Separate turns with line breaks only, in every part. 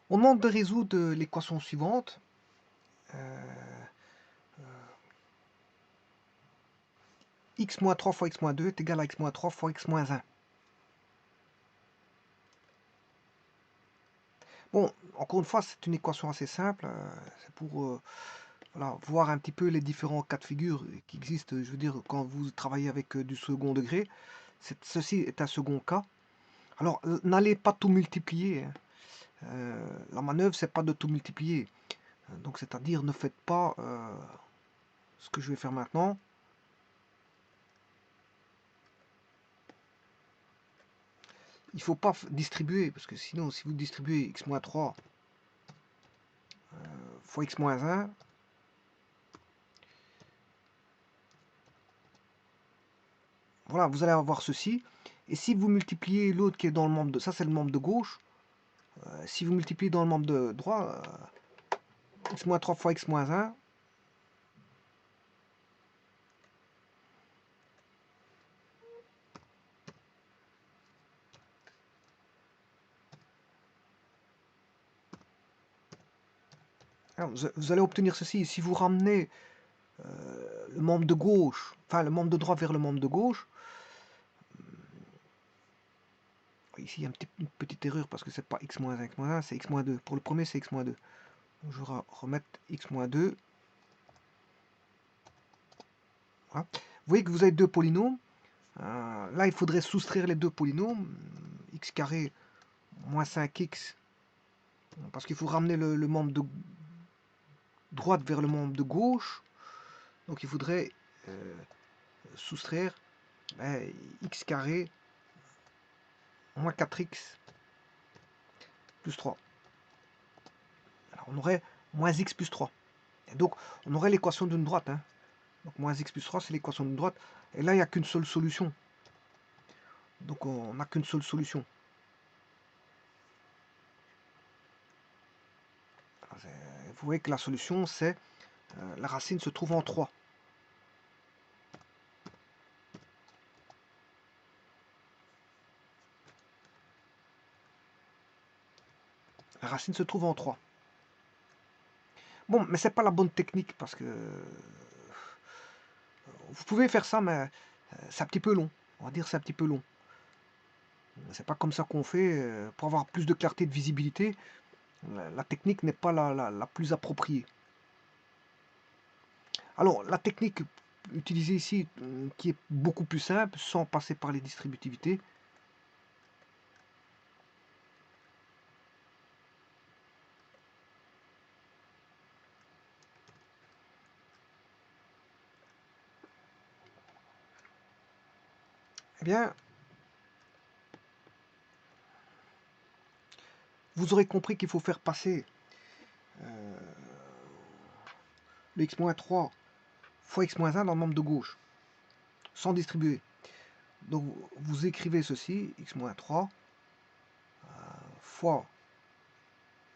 On demande de résoudre l'équation suivante. X moins 3 fois x moins 2 est égal à x moins 3 fois x moins 1. Bon, encore une fois, c'est une équation assez simple. C'est pour voilà, voir un petit peu les différents cas de figure qui existent. Je veux dire, quand vous travaillez avec du second degré, ceci est un second cas. Alors, n'allez pas tout multiplier. Hein. La manœuvre, c'est pas de tout multiplier. Donc, c'est-à-dire, ne faites pas ce que je vais faire maintenant. Il ne faut pas distribuer, parce que sinon, si vous distribuez x-3 fois x-1, voilà, vous allez avoir ceci. Et si vous multipliez l'autre qui est dans le membre de... Ça, c'est le membre de gauche. Si vous multipliez dans le membre de droit, x-3 fois x-1, vous allez obtenir ceci. Si vous ramenez le membre de gauche, enfin le membre de droite vers le membre de gauche, ici il y a une petite erreur parce que c'est pas x-1, x-1, c'est x-2. Pour le premier, c'est x-2. Donc, je vais remettre x-2. Voilà. Vous voyez que vous avez deux polynômes. Là, il faudrait soustraire les deux polynômes, x carré moins 5x, parce qu'il faut ramener le membre de droite vers le membre de gauche. Donc il faudrait soustraire x carré moins 4x plus 3. Alors on aurait moins x plus 3. Et donc on aurait l'équation d'une droite. Hein. Donc moins x plus 3, c'est l'équation d'une droite. Et là, il n'y a qu'une seule solution. Donc on n'a qu'une seule solution. Alors, vous voyez que la solution, c'est la racine se trouve en 3. La racine se trouve en 3. Bon, mais c'est pas la bonne technique parce que vous pouvez faire ça, mais c'est un petit peu long. On va dire c'est un petit peu long. C'est pas comme ça qu'on fait. Pour avoir plus de clarté de visibilité, la technique n'est pas la plus appropriée. Alors, la technique utilisée ici, qui est beaucoup plus simple, sans passer par les distributivités, eh bien, vous aurez compris qu'il faut faire passer le x-3 fois x-1 dans le membre de gauche, sans distribuer. Donc, vous écrivez ceci, x-3 fois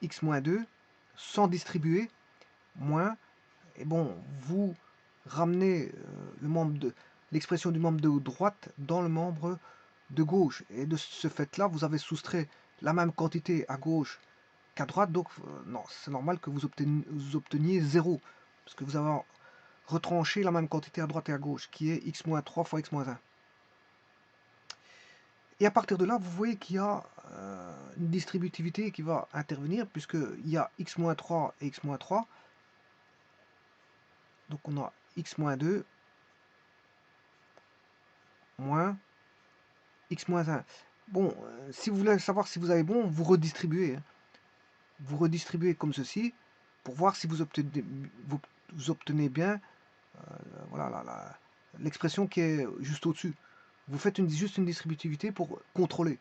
x-2, sans distribuer, moins, et bon, vous ramenez le membre de l'expression du membre de droite dans le membre de gauche. Et de ce fait-là, vous avez soustrait la même quantité à gauche qu'à droite, donc non, c'est normal que vous obteniez 0, parce que vous avez retranché la même quantité à droite et à gauche, qui est x-3 fois x-1. Et à partir de là, vous voyez qu'il y a une distributivité qui va intervenir, puisqu'il y a x-3 et x-3. Donc on a x-2 moins x-1. Bon, si vous voulez savoir si vous avez bon, vous redistribuez. Hein. Vous redistribuez comme ceci, pour voir si vous obtenez bien voilà, l'expression qui est juste au-dessus. Vous faites juste une distributivité pour contrôler.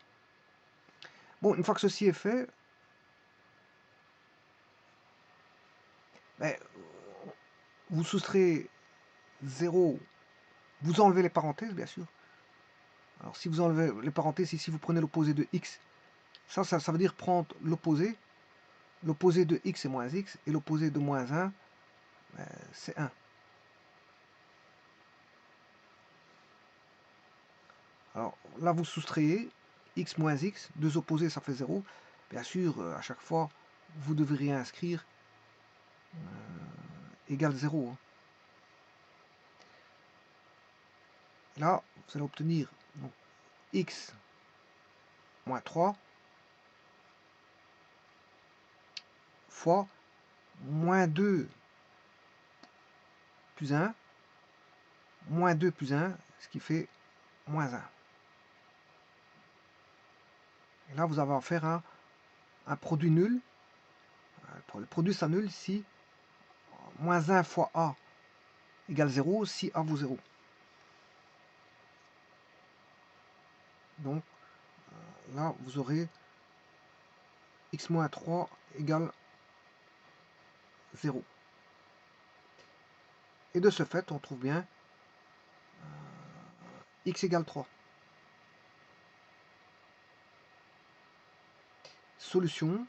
Bon, une fois que ceci est fait, ben, vous soustrayez 0, vous enlevez les parenthèses, bien sûr. Alors, si vous enlevez les parenthèses, ici, vous prenez l'opposé de x. Ça veut dire prendre l'opposé. L'opposé de x est moins x, et l'opposé de moins 1, ben, c'est 1. Alors, là, vous soustrayez x moins x, deux opposés, ça fait 0. Bien sûr, à chaque fois, vous devriez inscrire égale 0. Là, vous allez obtenir donc, x moins 3 fois moins 2 plus 1, moins 2 plus 1, ce qui fait moins 1. Et là, vous avez affaire à un produit nul. Le produit s'annule si moins 1 fois a égale 0, si a vaut 0. Donc, là, vous aurez x moins 3 égale 0. Et de ce fait, on trouve bien x égale 3. Solution,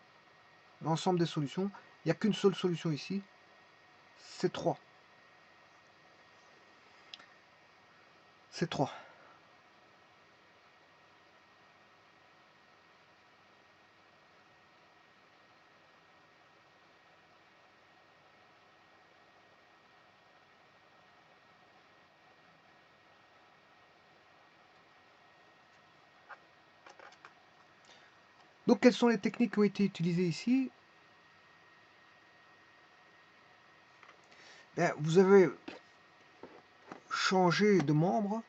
l'ensemble des solutions, il n'y a qu'une seule solution ici, c'est 3. C'est 3. Donc, quelles sont les techniques qui ont été utilisées ici? Bien, vous avez changé de membre.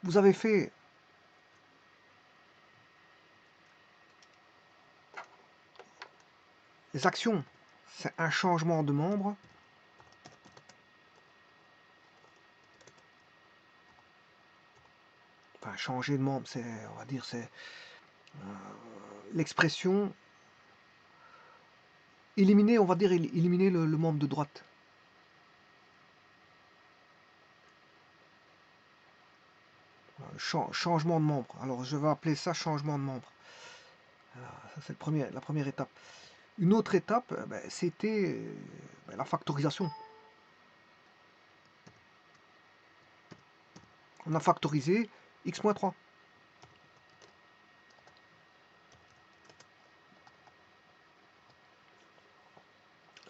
Vous avez fait les actions, c'est un changement de membre. Enfin, changer de membre, c'est, on va dire, c'est l'expression éliminer, on va dire, éliminer le membre de droite. Changement de membre. Alors, je vais appeler ça changement de membre. Ça, c'est la première étape. Une autre étape, c'était la factorisation. On a factorisé x moins 3.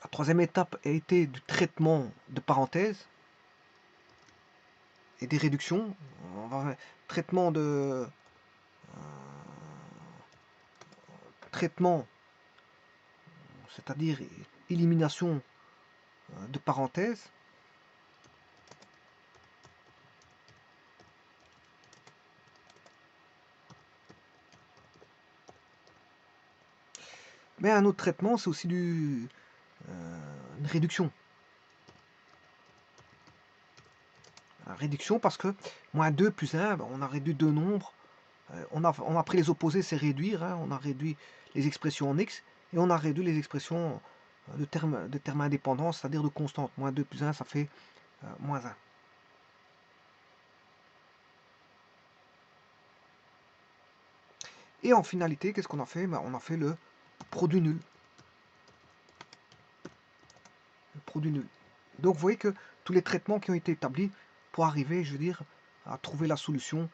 La troisième étape a été du traitement de parenthèses et des réductions. Traitement de traitement, c'est-à-dire élimination de parenthèses. Mais un autre traitement, c'est aussi une réduction. Une réduction parce que moins 2 plus 1, on a réduit deux nombres. On a pris les opposés, c'est réduire. On a réduit les expressions en x et on a réduit les expressions de termes indépendants, c'est-à-dire de constantes. Moins 2 plus 1, ça fait moins 1. Et en finalité, qu'est-ce qu'on a fait? On a fait le produit nul. Le produit nul. Donc vous voyez que tous les traitements qui ont été établis pour arriver, je veux dire, à trouver la solution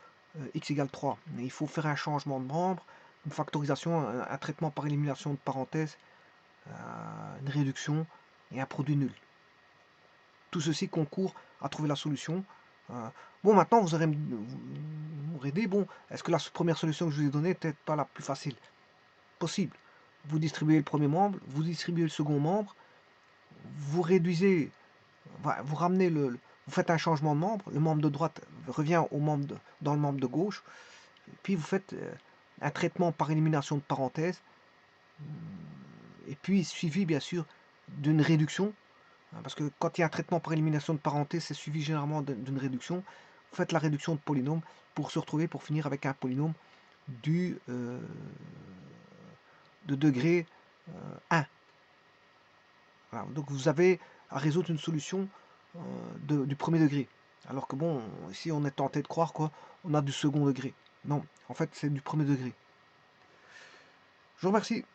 x égale 3. Mais il faut faire un changement de membre, une factorisation, un traitement par élimination de parenthèses, une réduction et un produit nul. Tout ceci concourt à trouver la solution. Bon, maintenant, vous aurez m'aider. Bon, est-ce que la première solution que je vous ai donnée n'est peut-être pas la plus facile possible? Vous distribuez le premier membre, vous distribuez le second membre, vous réduisez, vous ramenez vous faites un changement de membre, le membre de droite revient dans le membre de gauche, puis vous faites un traitement par élimination de parenthèses, et puis suivi bien sûr d'une réduction, parce que quand il y a un traitement par élimination de parenthèses, c'est suivi généralement d'une réduction. Vous faites la réduction de polynôme pour se retrouver, pour finir avec un polynôme de degré 1. Voilà, donc vous avez à résoudre une solution du premier degré. Alors que bon, ici on est tenté de croire qu'on a du second degré. Non, en fait c'est du premier degré. Je vous remercie.